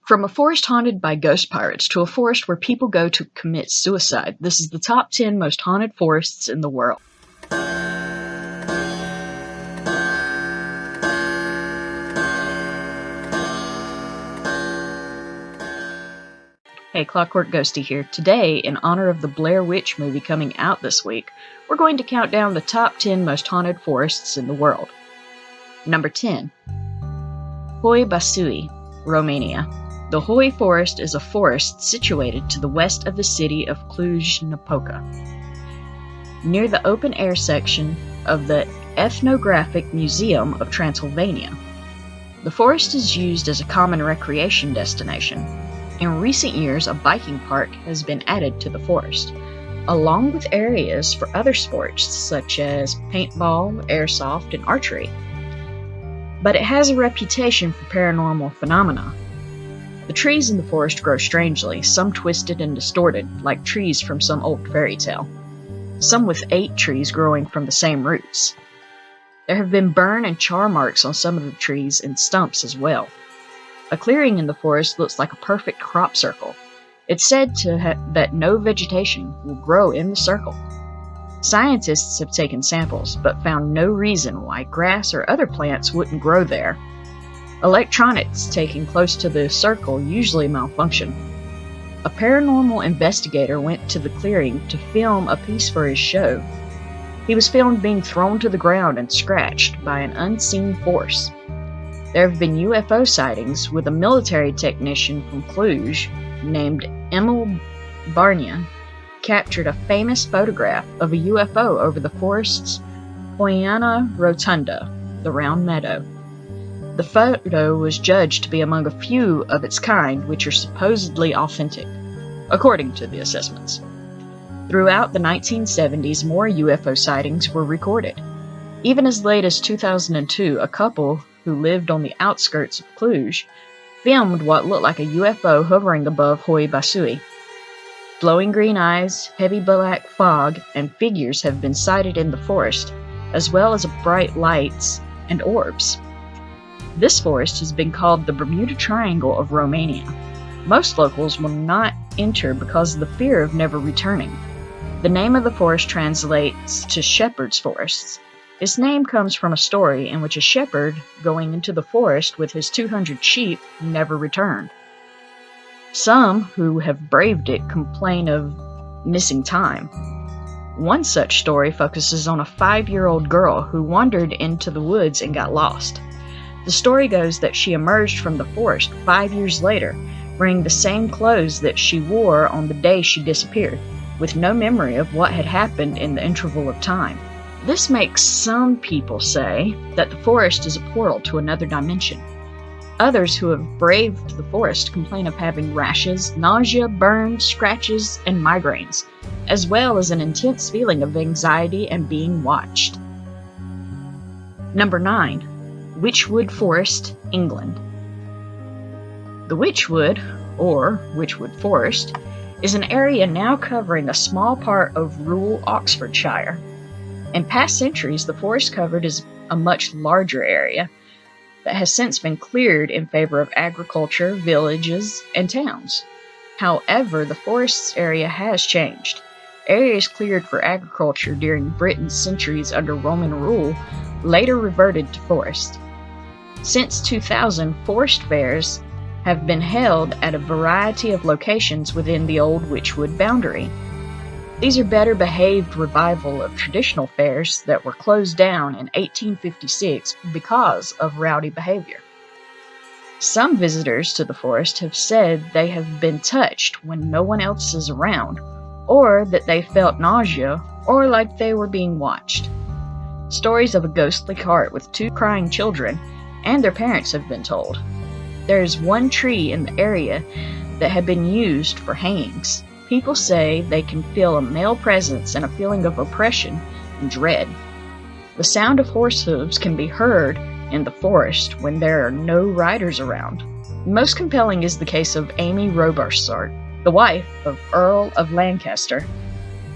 From a forest haunted by ghost pirates to a forest where people go to commit suicide, this is the top 10 most haunted forests in the world. Hey, Clockwork Ghosty here. Today, in honor of the Blair Witch movie coming out this week, we're going to count down the top 10 most haunted forests in the world. Number 10. Hoia-Baciu, Romania. The Hoi Forest is a forest situated to the west of the city of Cluj-Napoca, near the open-air section of the Ethnographic Museum of Transylvania. The forest is used as a common recreation destination. In recent years, a biking park has been added to the forest, along with areas for other sports such as paintball, airsoft, and archery. But it has a reputation for paranormal phenomena. The trees in the forest grow strangely, some twisted and distorted, like trees from some old fairy tale, some with 8 trees growing from the same roots. There have been burn and char marks on some of the trees and stumps as well. A clearing in the forest looks like a perfect crop circle. It's said that no vegetation will grow in the circle. Scientists have taken samples, but found no reason why grass or other plants wouldn't grow there. Electronics taken close to the circle usually malfunction. A paranormal investigator went to the clearing to film a piece for his show. He was filmed being thrown to the ground and scratched by an unseen force. There have been UFO sightings, with a military technician from Cluj named Emil Barnia captured a famous photograph of a UFO over the forest's Poiana Rotunda, the round meadow. The photo was judged to be among a few of its kind which are supposedly authentic, according to the assessments. Throughout the 1970s, more UFO sightings were recorded. Even as late as 2002, a couple who lived on the outskirts of Cluj filmed what looked like a UFO hovering above Hoia-Baciu. Glowing green eyes, heavy black fog, and figures have been sighted in the forest, as well as bright lights and orbs. This forest has been called the Bermuda Triangle of Romania. Most locals will not enter because of the fear of never returning. The name of the forest translates to shepherd's forests. Its name comes from a story in which a shepherd, going into the forest with his 200 sheep, never returned. Some who have braved it complain of missing time. One such story focuses on a 5-year-old girl who wandered into the woods and got lost. The story goes that she emerged from the forest 5 years later, wearing the same clothes that she wore on the day she disappeared, with no memory of what had happened in the interval of time. This makes some people say that the forest is a portal to another dimension. Others who have braved the forest complain of having rashes, nausea, burns, scratches, and migraines, as well as an intense feeling of anxiety and being watched. Number 9. Wychwood Forest, England. The Wychwood, or Wychwood Forest, is an area now covering a small part of rural Oxfordshire. In past centuries, the forest covered is a much larger area that has since been cleared in favor of agriculture, villages, and towns. However, the forest's area has changed. Areas cleared for agriculture during Britain's centuries under Roman rule later reverted to forest. Since 2000, forest fairs have been held at a variety of locations within the old Wychwood boundary. These are better behaved revival of traditional fairs that were closed down in 1856 because of rowdy behavior. Some visitors to the forest have said they have been touched when no one else is around, or that they felt nausea, or like they were being watched. Stories of a ghostly cart with 2 crying children and their parents have been told. There is one tree in the area that had been used for hangings. People say they can feel a male presence and a feeling of oppression and dread. The sound of horse hooves can be heard in the forest when there are no riders around. Most compelling is the case of Amy Robarsart, the wife of Earl of Lancaster,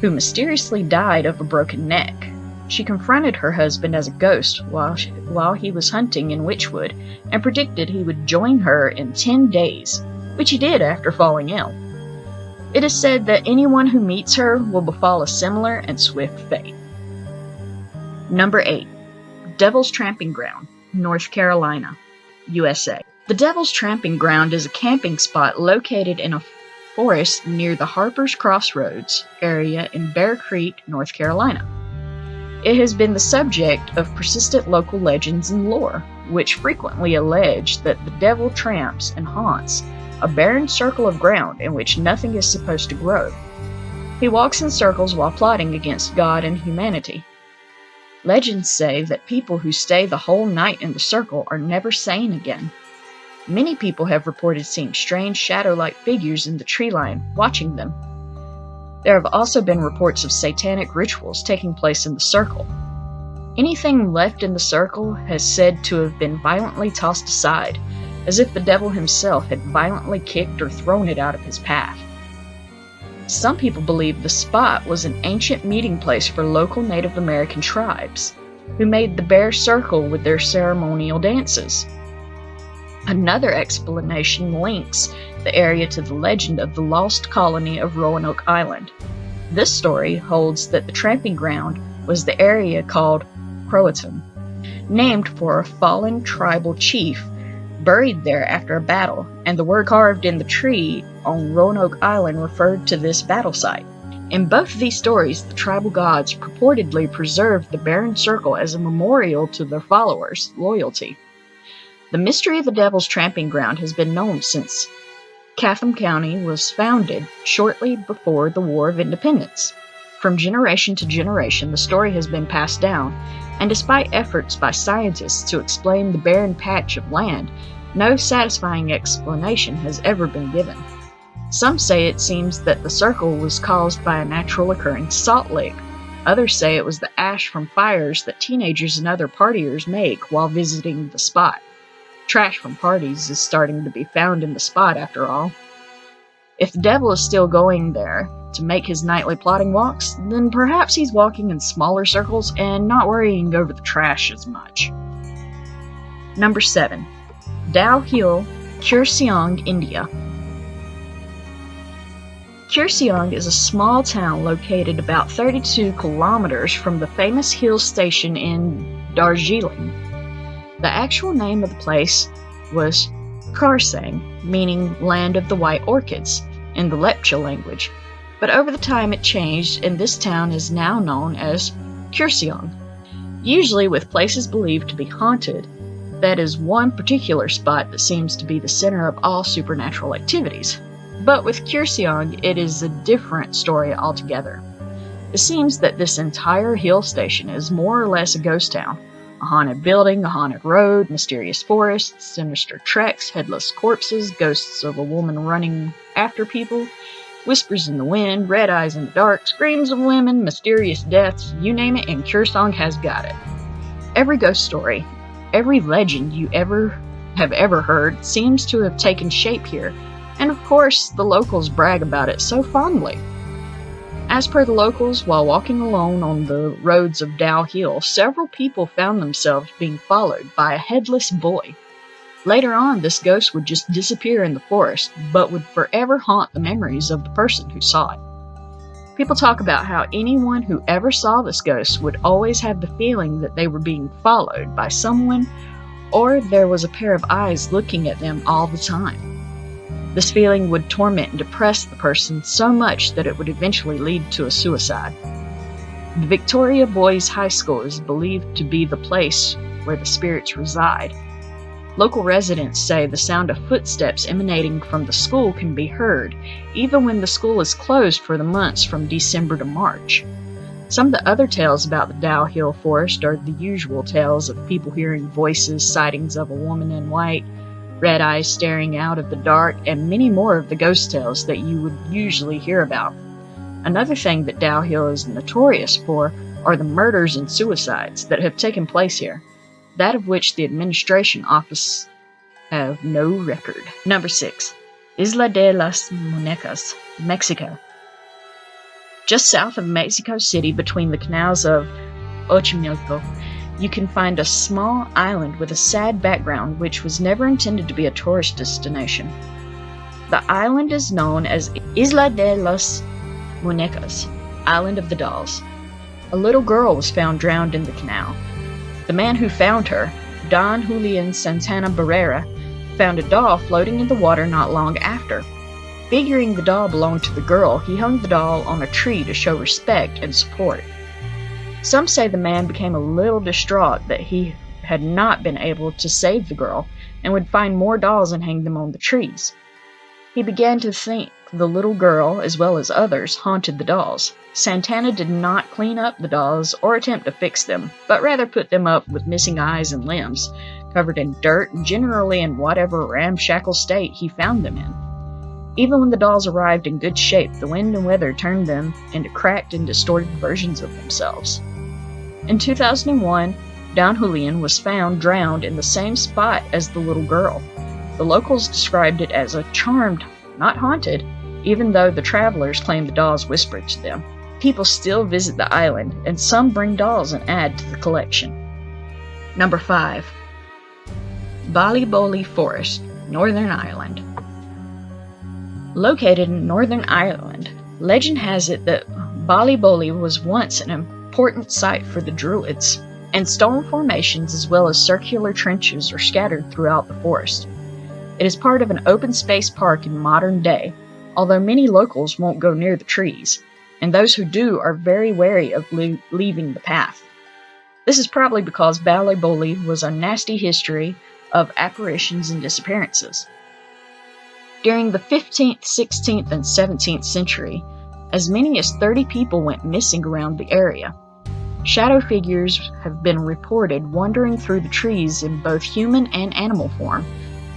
who mysteriously died of a broken neck. She confronted her husband as a ghost while he was hunting in Wychwood and predicted he would join her in 10 days. which he did after falling ill. It is said that anyone who meets her will befall a similar and swift fate. Number 8. Devil's Tramping Ground, North Carolina, USA. The Devil's Tramping Ground is a camping spot located in a forest near the Harper's Crossroads area in Bear Creek, North Carolina. It has been the subject of persistent local legends and lore, which frequently allege that the devil tramps and haunts a barren circle of ground in which nothing is supposed to grow. He walks in circles while plotting against God and humanity. Legends say that people who stay the whole night in the circle are never sane again. Many people have reported seeing strange shadow-like figures in the tree line watching them. There have also been reports of satanic rituals taking place in the circle. Anything left in the circle has said to have been violently tossed aside, as if the devil himself had violently kicked or thrown it out of his path. Some people believe the spot was an ancient meeting place for local Native American tribes, who made the Bear Circle with their ceremonial dances. Another explanation links the area to the legend of the lost colony of Roanoke Island. This story holds that the tramping ground was the area called Croatan, named for a fallen tribal chief buried there after a battle, and the word carved in the tree on Roanoke Island referred to this battle site. In both of these stories, the tribal gods purportedly preserved the barren circle as a memorial to their followers' loyalty. The mystery of the Devil's Tramping Ground has been known since Chatham County was founded shortly before the War of Independence. From generation to generation, the story has been passed down, and despite efforts by scientists to explain the barren patch of land, no satisfying explanation has ever been given. Some say it seems that the circle was caused by a natural occurring salt lake. Others say it was the ash from fires that teenagers and other partiers make while visiting the spot. Trash from parties is starting to be found in the spot after all. If the devil is still going there to make his nightly plotting walks, then perhaps he's walking in smaller circles and not worrying over the trash as much. Number 7. Dow Hill, Kurseong, India. Kurseong is a small town located about 32 kilometers from the famous hill station in Darjeeling. The actual name of the place was Karsang, meaning Land of the White Orchids, in the Lepcha language, but over the time it changed and this town is now known as Kurseong. Usually with places believed to be haunted, that is one particular spot that seems to be the center of all supernatural activities. But with Kurseong, it is a different story altogether. It seems that this entire hill station is more or less a ghost town. A haunted building, a haunted road, mysterious forests, sinister treks, headless corpses, ghosts of a woman running after people, whispers in the wind, red eyes in the dark, screams of women, mysterious deaths, you name it, and Kurseong has got it. Every ghost story, every legend you have ever heard seems to have taken shape here, and of course the locals brag about it so fondly. As per the locals, while walking alone on the roads of Dow Hill, several people found themselves being followed by a headless boy. Later on, this ghost would just disappear in the forest, but would forever haunt the memories of the person who saw it. People talk about how anyone who ever saw this ghost would always have the feeling that they were being followed by someone, or there was a pair of eyes looking at them all the time. This feeling would torment and depress the person so much that it would eventually lead to a suicide. The Victoria Boys High School is believed to be the place where the spirits reside. Local residents say the sound of footsteps emanating from the school can be heard, even when the school is closed for the months from December to March. Some of the other tales about the Dow Hill Forest are the usual tales of people hearing voices, sightings of a woman in white, red eyes staring out of the dark, and many more of the ghost tales that you would usually hear about. Another thing that Dow Hill is notorious for are the murders and suicides that have taken place here, that of which the administration office have no record. Number 6. Isla de las Muñecas, Mexico. Just south of Mexico City, between the canals of Xochimilco, you can find a small island with a sad background which was never intended to be a tourist destination. The island is known as Isla de los Muñecas, Island of the Dolls. A little girl was found drowned in the canal. The man who found her, Don Julian Santana Barrera, found a doll floating in the water not long after. Figuring the doll belonged to the girl, he hung the doll on a tree to show respect and support. Some say the man became a little distraught that he had not been able to save the girl and would find more dolls and hang them on the trees. He began to think the little girl, as well as others, haunted the dolls. Santana did not clean up the dolls or attempt to fix them, but rather put them up with missing eyes and limbs, covered in dirt and generally in whatever ramshackle state he found them in. Even when the dolls arrived in good shape, the wind and weather turned them into cracked and distorted versions of themselves. In 2001, Don Julian was found drowned in the same spot as the little girl. The locals described it as a charmed, not haunted, even though the travelers claim the dolls whispered to them. People still visit the island, and some bring dolls and add to the collection. Number 5. Ballyboley Forest, Northern Ireland. Located in Northern Ireland, legend has it that Ballyboley was once an important site for the Druids, and stone formations as well as circular trenches are scattered throughout the forest. It is part of an open space park in modern day, although many locals won't go near the trees, and those who do are very wary of leaving the path. This is probably because Ballyboley was a nasty history of apparitions and disappearances. During the 15th, 16th, and 17th century, as many as 30 people went missing around the area. Shadow figures have been reported wandering through the trees in both human and animal form,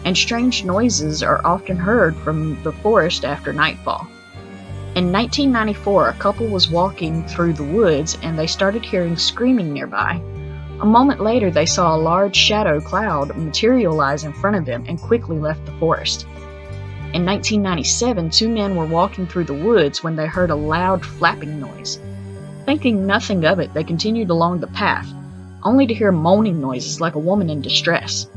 and strange noises are often heard from the forest after nightfall. In 1994, a couple was walking through the woods and they started hearing screaming nearby. A moment later, they saw a large shadow cloud materialize in front of them and quickly left the forest. In 1997, two men were walking through the woods when they heard a loud flapping noise. Thinking nothing of it, they continued along the path, only to hear moaning noises like a woman in distress.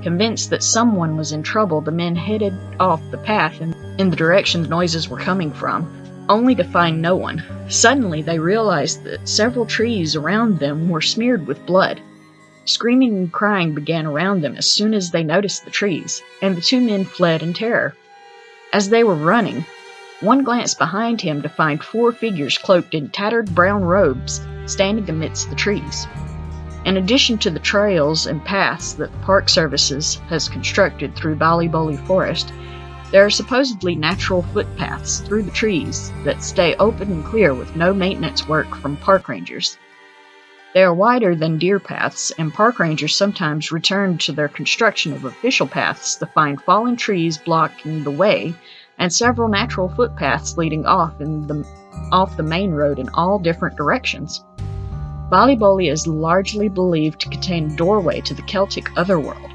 Convinced that someone was in trouble, the men headed off the path in the direction the noises were coming from, only to find no one. Suddenly, they realized that several trees around them were smeared with blood. Screaming and crying began around them as soon as they noticed the trees, and the two men fled in terror. As they were running, one glanced behind him to find 4 figures cloaked in tattered brown robes standing amidst the trees. In addition to the trails and paths that the Park Services has constructed through Ballyboley Forest, there are supposedly natural footpaths through the trees that stay open and clear with no maintenance work from park rangers. They are wider than deer paths, and park rangers sometimes return to their construction of official paths to find fallen trees blocking the way and several natural footpaths leading off the main road in all different directions. Ballyboley is largely believed to contain a doorway to the Celtic otherworld,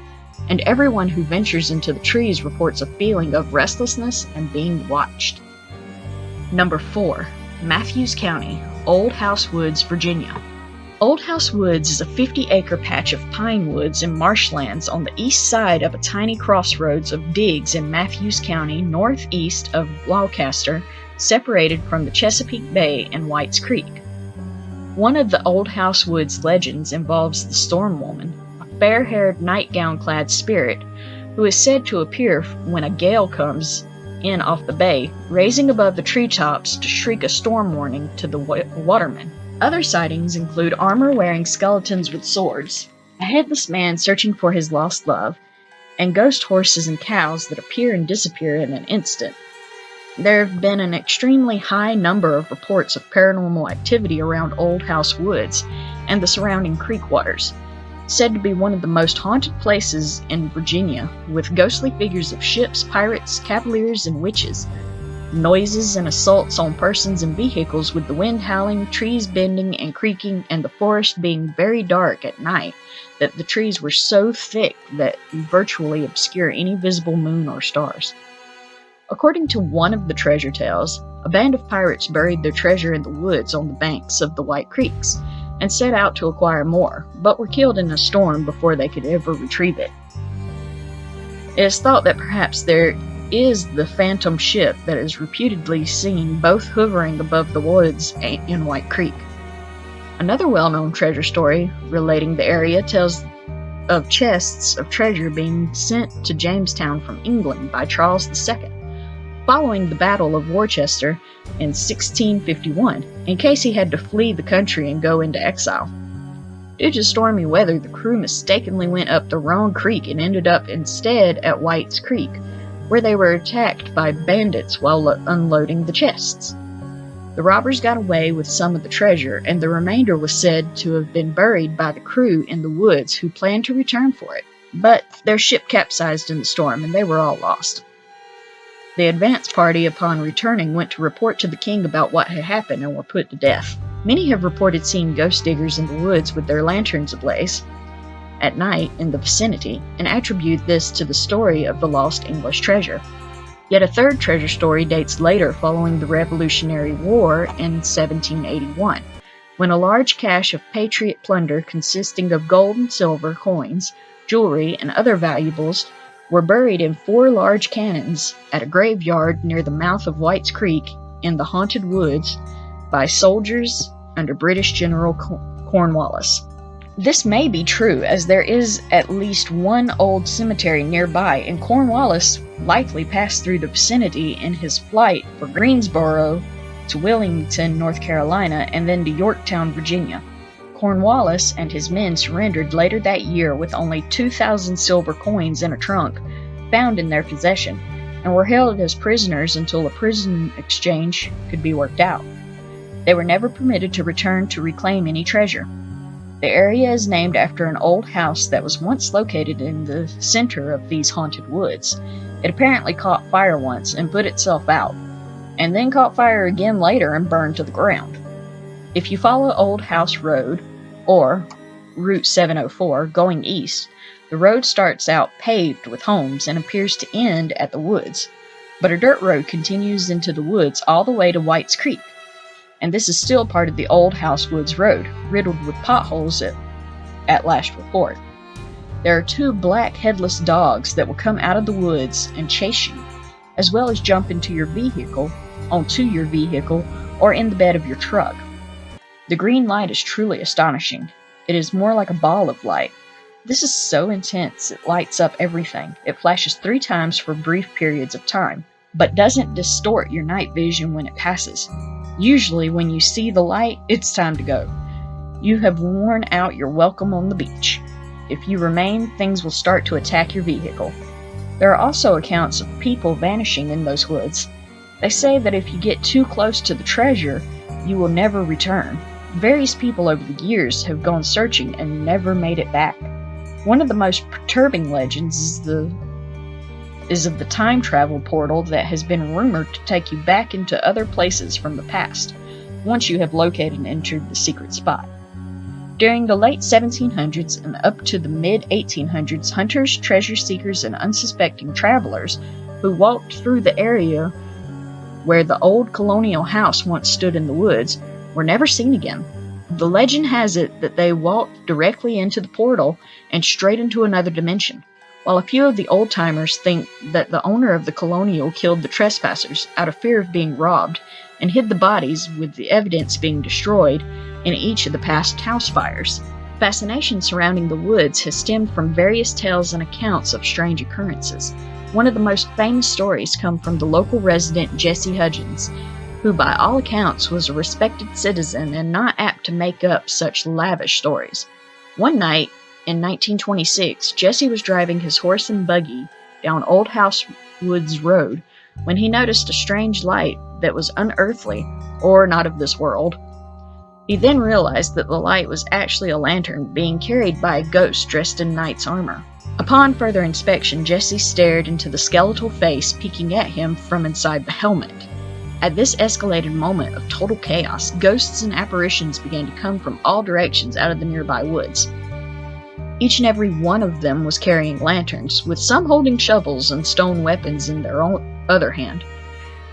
and everyone who ventures into the trees reports a feeling of restlessness and being watched. Number 4. Matthews County, Old House Woods, Virginia. Old House Woods is a 50-acre patch of pine woods and marshlands on the east side of a tiny crossroads of digs in Matthews County, northeast of Gloucester, separated from the Chesapeake Bay and Whites Creek. One of the Old House Woods legends involves the Storm Woman, a fair-haired, nightgown-clad spirit who is said to appear when a gale comes in off the bay, raising above the treetops to shriek a storm warning to the watermen. Other sightings include armor-wearing skeletons with swords, a headless man searching for his lost love, and ghost horses and cows that appear and disappear in an instant. There have been an extremely high number of reports of paranormal activity around Old House Woods and the surrounding creek waters, said to be one of the most haunted places in Virginia, with ghostly figures of ships, pirates, cavaliers, and witches, noises and assaults on persons and vehicles with the wind howling, trees bending and creaking, and the forest being very dark at night that the trees were so thick that virtually obscure any visible moon or stars. According to one of the treasure tales, a band of pirates buried their treasure in the woods on the banks of the White Creeks and set out to acquire more, but were killed in a storm before they could ever retrieve it. It is thought that perhaps there is the phantom ship that is reputedly seen both hovering above the woods in White Creek. Another well-known treasure story relating the area tells of chests of treasure being sent to Jamestown from England by Charles II following the Battle of Worcester in 1651, in case he had to flee the country and go into exile. Due to stormy weather, the crew mistakenly went up the wrong creek and ended up instead at White's Creek, where they were attacked by bandits while unloading the chests. The robbers got away with some of the treasure, and the remainder was said to have been buried by the crew in the woods who planned to return for it. But their ship capsized in the storm, and they were all lost. The advance party, upon returning, went to report to the king about what had happened and were put to death. Many have reported seeing ghost diggers in the woods with their lanterns ablaze at night in the vicinity, and attribute this to the story of the lost English treasure. Yet a third treasure story dates later, following the Revolutionary War in 1781, when a large cache of Patriot plunder consisting of gold and silver coins, jewelry, and other valuables were buried in 4 large cannons at a graveyard near the mouth of White's Creek in the haunted woods by soldiers under British General Cornwallis. This may be true, as there is at least one old cemetery nearby, and Cornwallis likely passed through the vicinity in his flight for Greensboro to Wilmington, North Carolina, and then to Yorktown, Virginia. Cornwallis and his men surrendered later that year with only 2,000 silver coins in a trunk found in their possession, and were held as prisoners until a prison exchange could be worked out. They were never permitted to return to reclaim any treasure. The area is named after an old house that was once located in the center of these haunted woods. It apparently caught fire once and put itself out, and then caught fire again later and burned to the ground. If you follow Old House Road, or Route 704, going east, the road starts out paved with homes and appears to end at the woods, but a dirt road continues into the woods all the way to White's Creek, and this is still part of the Old House Woods Road, riddled with potholes at last report. There are 2 black headless dogs that will come out of the woods and chase you, as well as jump onto your vehicle, or in the bed of your truck. The green light is truly astonishing. It is more like a ball of light. This is so intense it lights up everything. It flashes 3 times for brief periods of time, but doesn't distort your night vision when it passes. Usually when you see the light, it's time to go. You have worn out your welcome on the beach. If you remain, things will start to attack your vehicle. There are also accounts of people vanishing in those woods. They say that if you get too close to the treasure, you will never return. Various people over the years have gone searching and never made it back. One of the most perturbing legends is of the time travel portal that has been rumored to take you back into other places from the past, once you have located and entered the secret spot. During the late 1700s and up to the mid-1800s, hunters, treasure seekers, and unsuspecting travelers who walked through the area where the old colonial house once stood in the woods were never seen again. The legend has it that they walked directly into the portal and straight into another dimension, while a few of the old-timers think that the owner of the colonial killed the trespassers out of fear of being robbed and hid the bodies, with the evidence being destroyed in each of the past house fires. Fascination surrounding the woods has stemmed from various tales and accounts of strange occurrences. One of the most famous stories come from the local resident Jesse Hudgens, who by all accounts was a respected citizen and not apt to make up such lavish stories. One night in 1926, Jesse was driving his horse and buggy down Old House Woods Road when he noticed a strange light that was unearthly or not of this world. He then realized that the light was actually a lantern being carried by a ghost dressed in knight's armor. Upon further inspection, Jesse stared into the skeletal face peeking at him from inside the helmet. At this escalated moment of total chaos, ghosts and apparitions began to come from all directions out of the nearby woods. Each and every one of them was carrying lanterns, with some holding shovels and stone weapons in their other hand.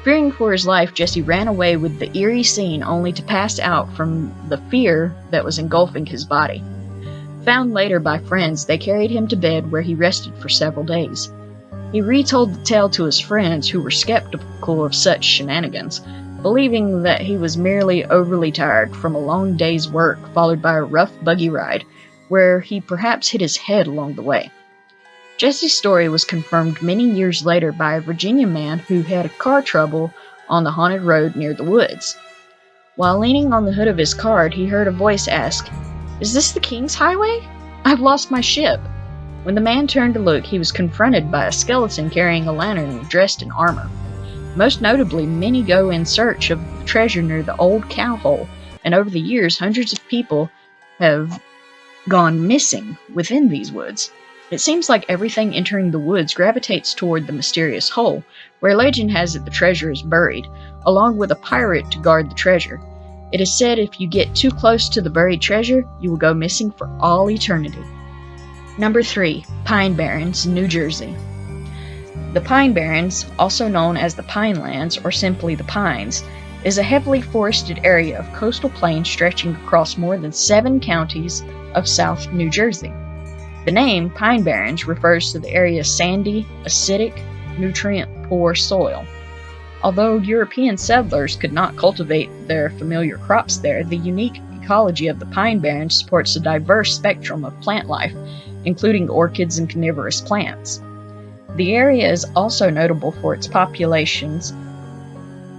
Fearing for his life, Jesse ran away with the eerie scene, only to pass out from the fear that was engulfing his body. Found later by friends, they carried him to bed, where he rested for several days. He retold the tale to his friends, who were skeptical of such shenanigans, believing that he was merely overly tired from a long day's work followed by a rough buggy ride, where he perhaps hit his head along the way. Jesse's story was confirmed many years later by a Virginia man who had car trouble on the haunted road near the woods. While leaning on the hood of his car, he heard a voice ask, "Is this the King's Highway? I've lost my ship." When the man turned to look, he was confronted by a skeleton carrying a lantern and dressed in armor. Most notably, many go in search of the treasure near the old cow hole, and over the years, hundreds of people have gone missing within these woods. It seems like everything entering the woods gravitates toward the mysterious hole, where legend has it the treasure is buried, along with a pirate to guard the treasure. It is said if you get too close to the buried treasure, you will go missing for all eternity. Number 3. Pine Barrens, New Jersey. The Pine Barrens, also known as the Pine Lands or simply the Pines, is a heavily forested area of coastal plain stretching across more than 7 counties of South New Jersey. The name Pine Barrens refers to the area's sandy, acidic, nutrient-poor soil. Although European settlers could not cultivate their familiar crops there, the unique ecology of the Pine Barrens supports a diverse spectrum of plant life, including orchids and carnivorous plants. The area is also notable for its populations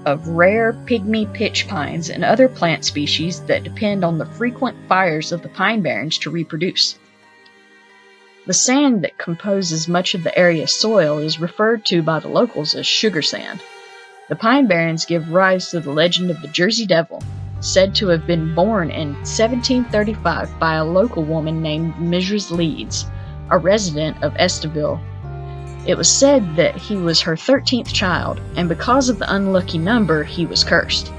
of rare pygmy pitch pines and other plant species that depend on the frequent fires of the Pine Barrens to reproduce. The sand that composes much of the area's soil is referred to by the locals as sugar sand. The Pine Barrens give rise to the legend of the Jersey Devil, said to have been born in 1735 by a local woman named Mrs. Leeds, a resident of Estaville. It was said that he was her 13th child, and because of the unlucky number, he was cursed.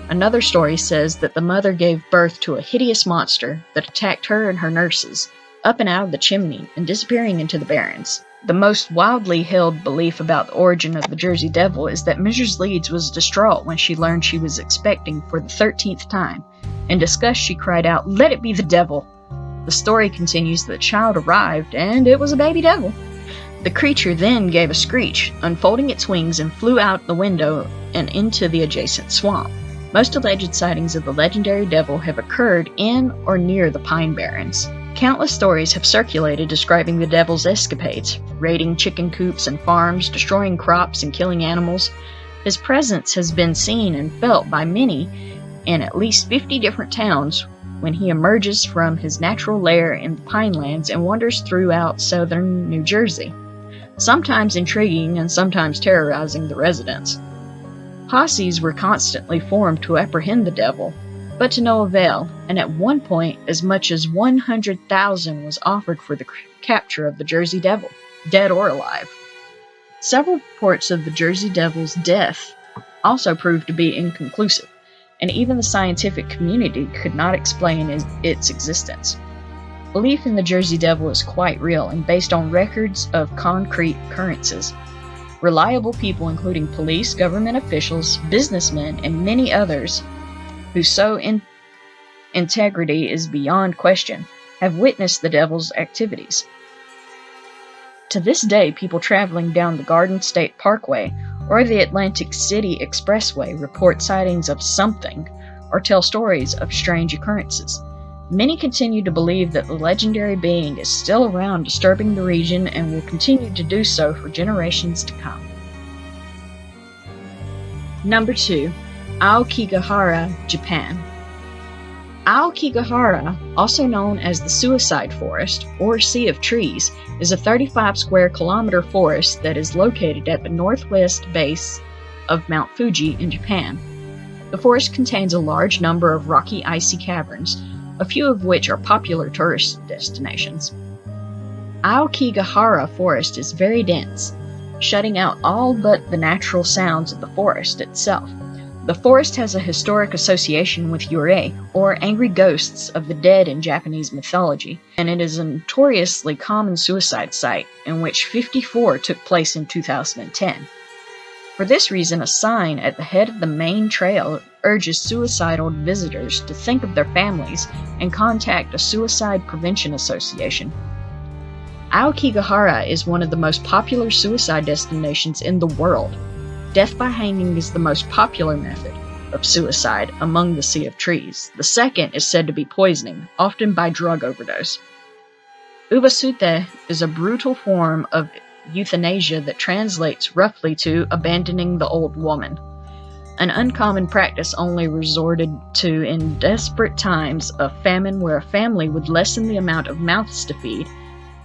Another story says that the mother gave birth to a hideous monster that attacked her and her nurses, up and out of the chimney and disappearing into the barrens. The most wildly held belief about the origin of the Jersey Devil is that Mrs. Leeds was distraught when she learned she was expecting for the 13th time. In disgust, she cried out, "Let it be the devil!" The story continues that the child arrived, and it was a baby devil. The creature then gave a screech, unfolding its wings, and flew out the window and into the adjacent swamp. Most alleged sightings of the legendary devil have occurred in or near the Pine Barrens. Countless stories have circulated describing the devil's escapades, raiding chicken coops and farms, destroying crops, and killing animals. His presence has been seen and felt by many in at least 50 different towns when he emerges from his natural lair in the Pinelands and wanders throughout southern New Jersey, sometimes intriguing and sometimes terrorizing the residents. Posses were constantly formed to apprehend the devil, but to no avail, and at one point as much as 100,000 was offered for the capture of the Jersey Devil, dead or alive. Several reports of the Jersey Devil's death also proved to be inconclusive, and even the scientific community could not explain its existence. Belief in the Jersey Devil is quite real and based on records of concrete occurrences. Reliable people, including police, government officials, businessmen, and many others, whose integrity is beyond question, have witnessed the devil's activities. To this day, people traveling down the Garden State Parkway or the Atlantic City Expressway report sightings of something or tell stories of strange occurrences. Many continue to believe that the legendary being is still around disturbing the region and will continue to do so for generations to come. Number 2. Aokigahara, Japan. Aokigahara, also known as the Suicide Forest or Sea of Trees, is a 35 square kilometer forest that is located at the northwest base of Mount Fuji in Japan. The forest contains a large number of rocky, icy caverns, a few of which are popular tourist destinations. Aokigahara Forest is very dense, shutting out all but the natural sounds of the forest itself. The forest has a historic association with yurei, or angry ghosts of the dead in Japanese mythology, and it is a notoriously common suicide site, in which 54 took place in 2010. For this reason, a sign at the head of the main trail urges suicidal visitors to think of their families and contact a suicide prevention association. Aokigahara is one of the most popular suicide destinations in the world. Death by hanging is the most popular method of suicide among the Sea of Trees. The second is said to be poisoning, often by drug overdose. Ubasute is a brutal form of euthanasia that translates roughly to abandoning the old woman. An uncommon practice only resorted to in desperate times of famine, where a family would lessen the amount of mouths to feed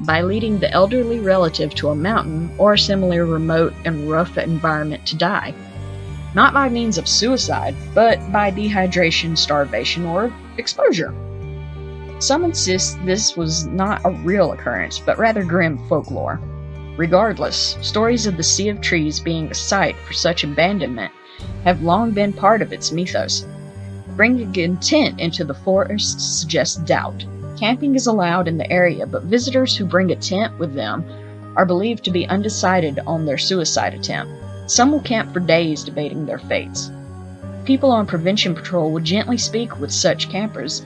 by leading the elderly relative to a mountain or a similar remote and rough environment to die. Not by means of suicide, but by dehydration, starvation, or exposure. Some insist this was not a real occurrence, but rather grim folklore. Regardless, stories of the Sea of Trees being a site for such abandonment have long been part of its mythos. Bringing intent into the forest suggests doubt. Camping is allowed in the area, but visitors who bring a tent with them are believed to be undecided on their suicide attempt. Some will camp for days debating their fates. People on prevention patrol will gently speak with such campers,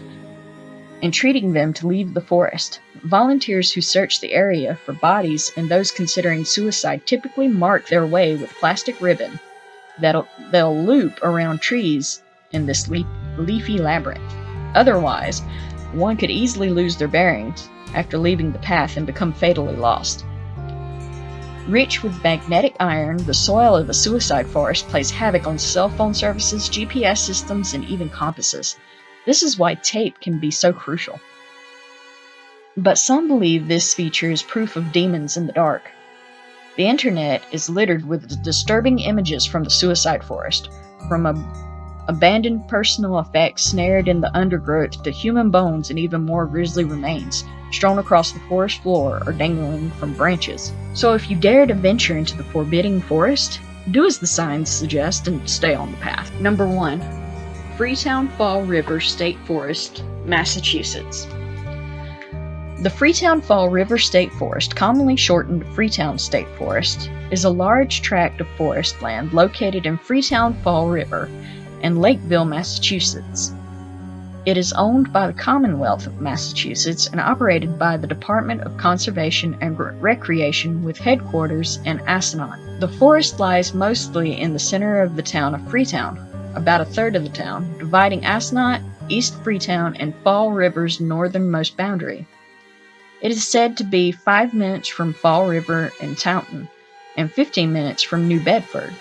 entreating them to leave the forest. Volunteers who search the area for bodies and those considering suicide typically mark their way with plastic ribbon they'll loop around trees in this leafy labyrinth. Otherwise, one could easily lose their bearings after leaving the path and become fatally lost. Rich with magnetic iron, the soil of the suicide forest plays havoc on cell phone services, GPS systems, and even compasses. This is why tape can be so crucial. But some believe this feature is proof of demons in the dark. The internet is littered with disturbing images from the suicide forest, from abandoned personal effects snared in the undergrowth to human bones and even more grisly remains strewn across the forest floor or dangling from branches. So if you dare to venture into the forbidding forest, do as the signs suggest and stay on the path. Number 1. Freetown-Fall River State Forest, Massachusetts. The Freetown-Fall River State Forest, commonly shortened Freetown State Forest, is a large tract of forest land located in Freetown-Fall River in Lakeville, Massachusetts. It is owned by the Commonwealth of Massachusetts and operated by the Department of Conservation and Recreation with headquarters in Assinant. The forest lies mostly in the center of the town of Freetown, about a third of the town, dividing Assinant, East Freetown, and Fall River's northernmost boundary. It is said to be 5 minutes from Fall River in Taunton and 15 minutes from New Bedford.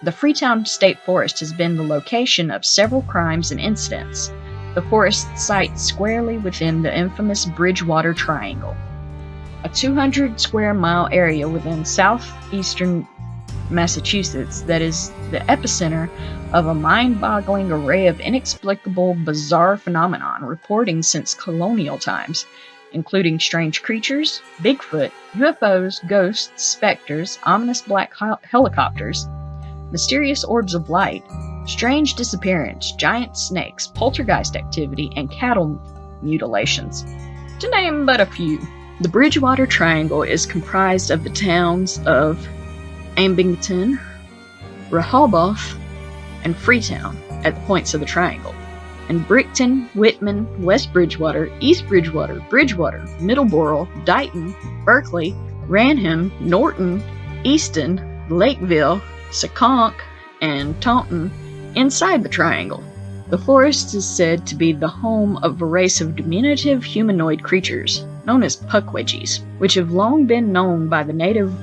The Freetown State Forest has been the location of several crimes and incidents. The forest sites squarely within the infamous Bridgewater Triangle, a 200-square-mile area within southeastern Massachusetts that is the epicenter of a mind-boggling array of inexplicable, bizarre phenomenon reporting since colonial times, including strange creatures, Bigfoot, UFOs, ghosts, specters, ominous black helicopters, mysterious orbs of light, strange disappearance, giant snakes, poltergeist activity, and cattle mutilations, to name but a few. The Bridgewater Triangle is comprised of the towns of Abington, Rehoboth, and Freetown at the points of the triangle, and Brickton, Whitman, West Bridgewater, East Bridgewater, Bridgewater, Middleborough, Dighton, Berkeley, Ranham, Norton, Easton, Lakeville, Seconk, and Taunton inside the triangle. The forest is said to be the home of a race of diminutive humanoid creatures known as puckwedgies, which have long been known by the native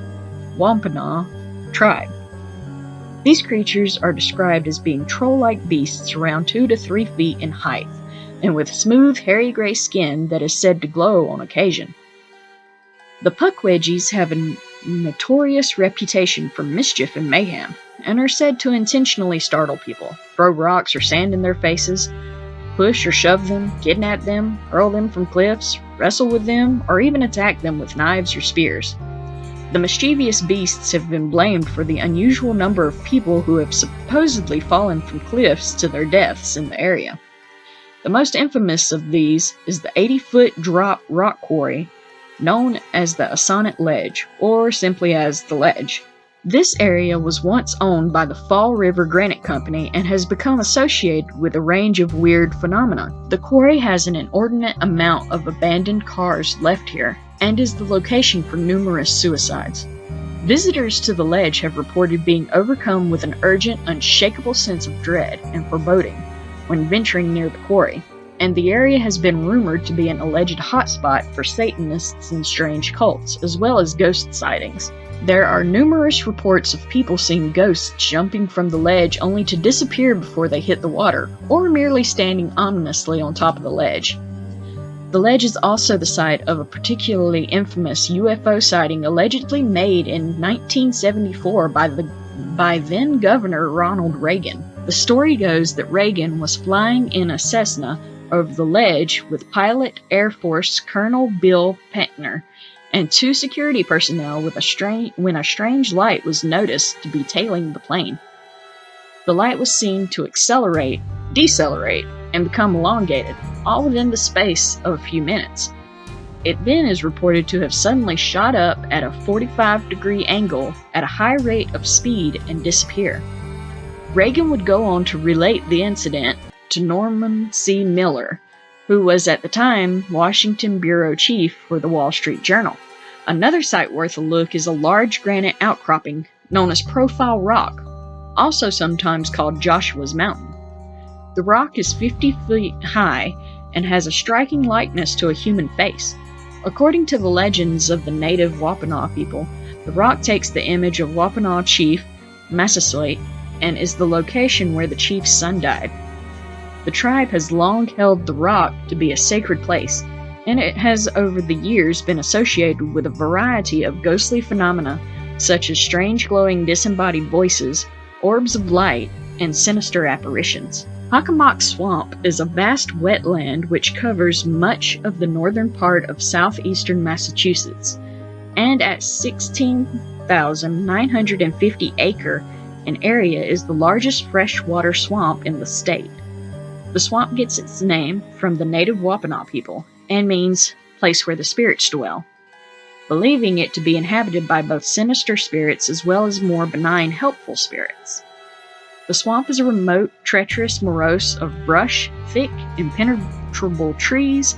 Wampanoag tribe. These creatures are described as being troll-like beasts around 2 to 3 feet in height, and with smooth, hairy gray skin that is said to glow on occasion. The puckwedgies have a notorious reputation for mischief and mayhem, and are said to intentionally startle people, throw rocks or sand in their faces, push or shove them, kidnap them, hurl them from cliffs, wrestle with them, or even attack them with knives or spears. The mischievous beasts have been blamed for the unusual number of people who have supposedly fallen from cliffs to their deaths in the area. The most infamous of these is the 80-foot drop rock quarry known as the Assonet Ledge, or simply as the Ledge. This area was once owned by the Fall River Granite Company and has become associated with a range of weird phenomena. The quarry has an inordinate amount of abandoned cars left here, and is the location for numerous suicides. Visitors to the ledge have reported being overcome with an urgent, unshakable sense of dread and foreboding when venturing near the quarry, and the area has been rumored to be an alleged hotspot for Satanists and strange cults, as well as ghost sightings. There are numerous reports of people seeing ghosts jumping from the ledge only to disappear before they hit the water, or merely standing ominously on top of the ledge. The ledge is also the site of a particularly infamous UFO sighting allegedly made in 1974 by then Governor Ronald Reagan. The story goes that Reagan was flying in a Cessna over the ledge with pilot Air Force Colonel Bill Petner and 2 security personnel when a strange light was noticed to be tailing the plane. The light was seen to accelerate, decelerate, and become elongated, all within the space of a few minutes. It then is reported to have suddenly shot up at a 45-degree angle at a high rate of speed and disappear. Reagan would go on to relate the incident to Norman C. Miller, who was at the time Washington bureau chief for the Wall Street Journal. Another site worth a look is a large granite outcropping known as Profile Rock, also sometimes called Joshua's Mountain. The rock is 50 feet high and has a striking likeness to a human face. According to the legends of the native Wampanoag people, the rock takes the image of Wampanoag chief Massasoit and is the location where the chief's son died. The tribe has long held the rock to be a sacred place, and it has over the years been associated with a variety of ghostly phenomena such as strange glowing disembodied voices, orbs of light, and sinister apparitions. Hockomock Swamp is a vast wetland which covers much of the northern part of southeastern Massachusetts, and at 16,950 acre an area is the largest freshwater swamp in the state. The swamp gets its name from the native Wampanoag people and means place where the spirits dwell, believing it to be inhabited by both sinister spirits as well as more benign, helpful spirits. The swamp is a remote, treacherous morass of brush, thick, impenetrable trees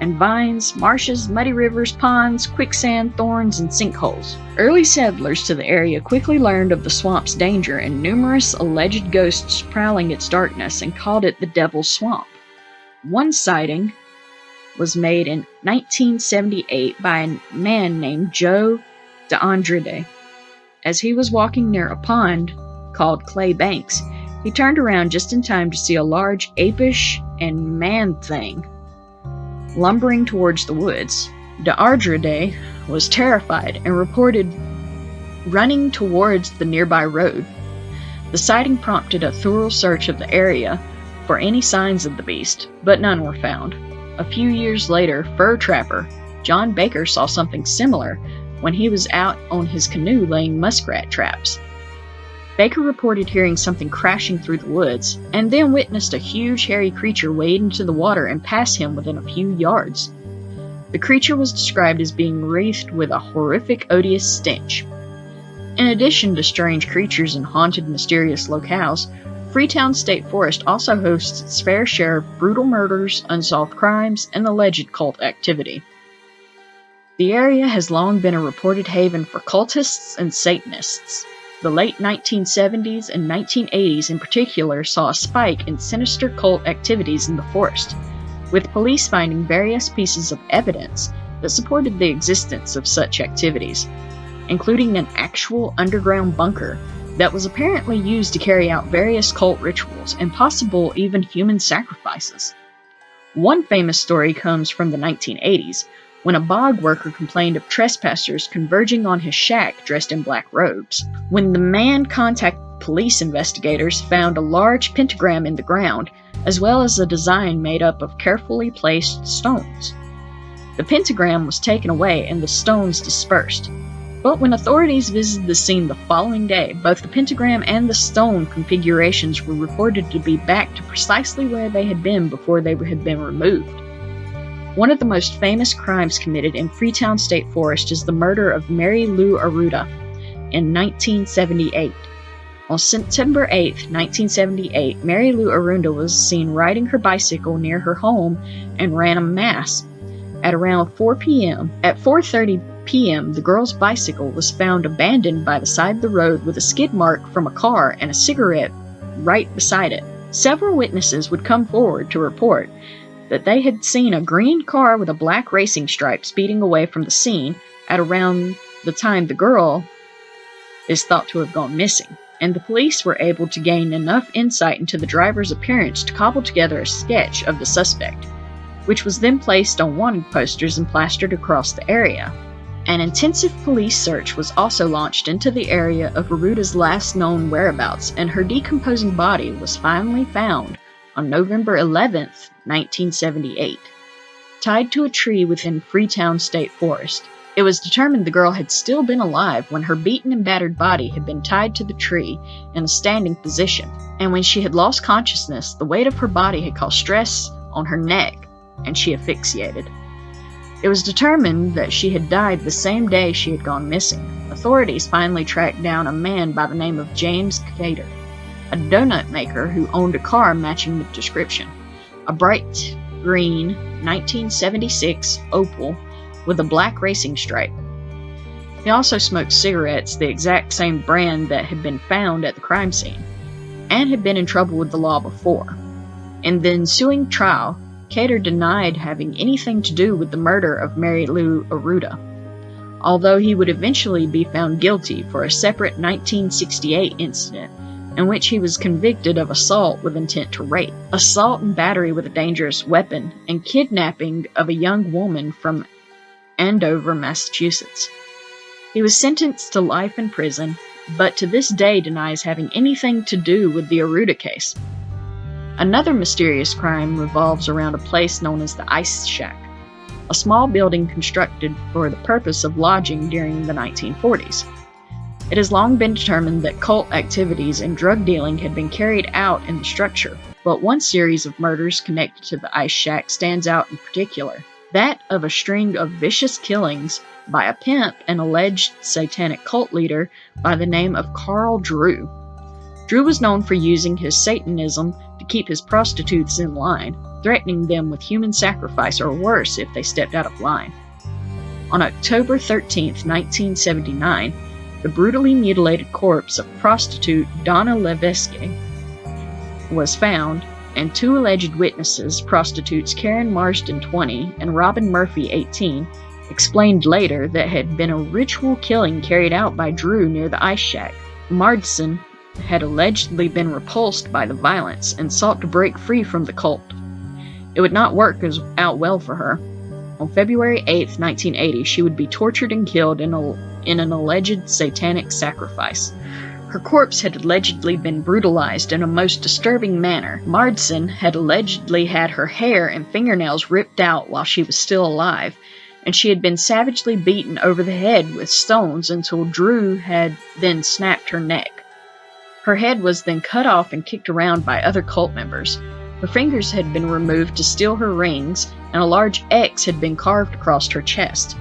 and vines, marshes, muddy rivers, ponds, quicksand, thorns, and sinkholes. Early settlers to the area quickly learned of the swamp's danger and numerous alleged ghosts prowling its darkness and called it the Devil's Swamp. One sighting was made in 1978 by a man named Joe DeAndrede. As he was walking near a pond called Clay Banks, he turned around just in time to see a large apish and man thing lumbering towards the woods. DeAndrede was terrified and reported running towards the nearby road. The sighting prompted a thorough search of the area for any signs of the beast, but none were found. A few years later, fur trapper John Baker saw something similar when he was out on his canoe laying muskrat traps. Baker reported hearing something crashing through the woods, and then witnessed a huge hairy creature wade into the water and pass him within a few yards. The creature was described as being wreathed with a horrific, odious stench. In addition to strange creatures and haunted, mysterious locales, Freetown State Forest also hosts its fair share of brutal murders, unsolved crimes, and alleged cult activity. The area has long been a reported haven for cultists and Satanists. The late 1970s and 1980s in particular saw a spike in sinister cult activities in the forest, with police finding various pieces of evidence that supported the existence of such activities, including an actual underground bunker that was apparently used to carry out various cult rituals and possible even human sacrifices. One famous story comes from the 1980s, when a bog worker complained of trespassers converging on his shack dressed in black robes. When the man contacted police investigators, found a large pentagram in the ground, as well as a design made up of carefully placed stones. The pentagram was taken away and the stones dispersed. But when authorities visited the scene the following day, both the pentagram and the stone configurations were reported to be back to precisely where they had been before they had been removed. One of the most famous crimes committed in Freetown State Forest is the murder of Mary Lou Arruda in 1978. On September 8, 1978, Mary Lou Arruda was seen riding her bicycle near her home and ran a mass. at around 4 p.m. At 4:30 p.m., the girl's bicycle was found abandoned by the side of the road with a skid mark from a car and a cigarette right beside it. Several witnesses would come forward to report that they had seen a green car with a black racing stripe speeding away from the scene at around the time the girl is thought to have gone missing, and the police were able to gain enough insight into the driver's appearance to cobble together a sketch of the suspect, which was then placed on wanted posters and plastered across the area. An intensive police search was also launched into the area of Aruta's last known whereabouts, and her decomposing body was finally found on November 11th, 1978, tied to a tree within Freetown State Forest. It was determined the girl had still been alive when her beaten and battered body had been tied to the tree in a standing position, and when she had lost consciousness, the weight of her body had caused stress on her neck, and she asphyxiated. It was determined that she had died the same day she had gone missing. Authorities finally tracked down a man by the name of James Cater, a donut maker who owned a car matching the description, a bright green 1976 Opel with a black racing stripe. He also smoked cigarettes, the exact same brand that had been found at the crime scene, and had been in trouble with the law before. In the ensuing trial, Cater denied having anything to do with the murder of Mary Lou Aruda, although he would eventually be found guilty for a separate 1968 incident in which he was convicted of assault with intent to rape, assault and battery with a dangerous weapon, and kidnapping of a young woman from Andover, Massachusetts. He was sentenced to life in prison, but to this day denies having anything to do with the Aruda case. Another mysterious crime revolves around a place known as the Ice Shack, a small building constructed for the purpose of lodging during the 1940s. It has long been determined that cult activities and drug dealing had been carried out in the structure, but one series of murders connected to the Ice Shack stands out in particular, that of a string of vicious killings by a pimp and alleged satanic cult leader by the name of Carl Drew. Drew was known for using his Satanism to keep his prostitutes in line, threatening them with human sacrifice or worse if they stepped out of line. On October 13, 1979, the brutally mutilated corpse of prostitute Donna Levesque was found, and two alleged witnesses, prostitutes Karen Marsden, 20, and Robin Murphy, 18, explained later that had been a ritual killing carried out by Drew near the Ice Shack. Marsden had allegedly been repulsed by the violence and sought to break free from the cult. It would not work out well for her. On February 8, 1980, she would be tortured and killed in an alleged satanic sacrifice. Her corpse had allegedly been brutalized in a most disturbing manner. Marsden had allegedly had her hair and fingernails ripped out while she was still alive, and she had been savagely beaten over the head with stones until Drew had then snapped her neck. Her head was then cut off and kicked around by other cult members. Her fingers had been removed to steal her rings, and a large X had been carved across her chest.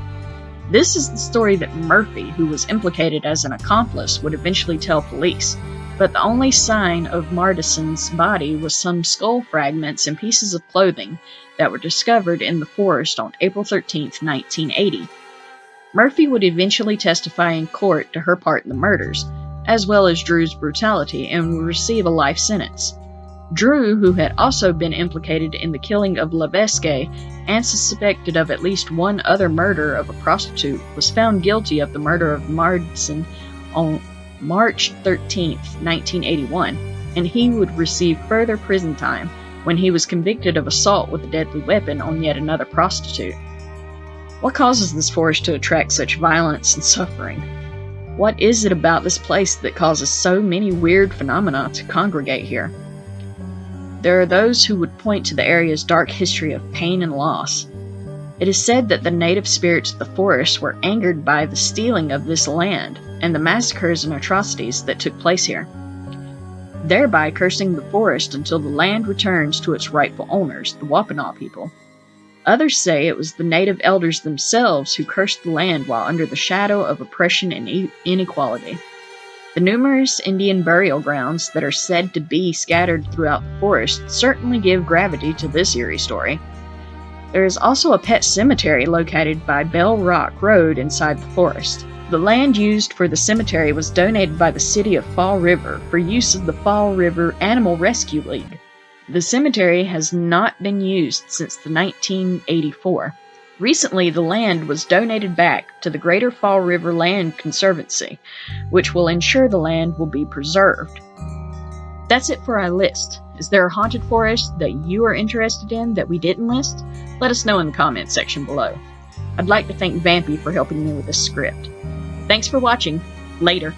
This is the story that Murphy, who was implicated as an accomplice, would eventually tell police, but the only sign of Marsden's body was some skull fragments and pieces of clothing that were discovered in the forest on April 13, 1980. Murphy would eventually testify in court to her part in the murders, as well as Drew's brutality, and would receive a life sentence. Drew, who had also been implicated in the killing of Levesque and suspected of at least one other murder of a prostitute, was found guilty of the murder of Marsden on March 13, 1981, and he would receive further prison time when he was convicted of assault with a deadly weapon on yet another prostitute. What causes this forest to attract such violence and suffering? What is it about this place that causes so many weird phenomena to congregate here? There are those who would point to the area's dark history of pain and loss. It is said that the native spirits of the forest were angered by the stealing of this land and the massacres and atrocities that took place here, thereby cursing the forest until the land returns to its rightful owners, the Wampanoag people. Others say it was the native elders themselves who cursed the land while under the shadow of oppression and inequality. The numerous Indian burial grounds that are said to be scattered throughout the forest certainly give gravity to this eerie story. There is also a pet cemetery located by Bell Rock Road inside the forest. The land used for the cemetery was donated by the city of Fall River for use of the Fall River Animal Rescue League. The cemetery has not been used since the 1984. Recently, the land was donated back to the Greater Fall River Land Conservancy, which will ensure the land will be preserved. That's it for our list. Is there a haunted forest that you are interested in that we didn't list? Let us know in the comments section below. I'd like to thank Vampy for helping me with this script. Thanks for watching. Later.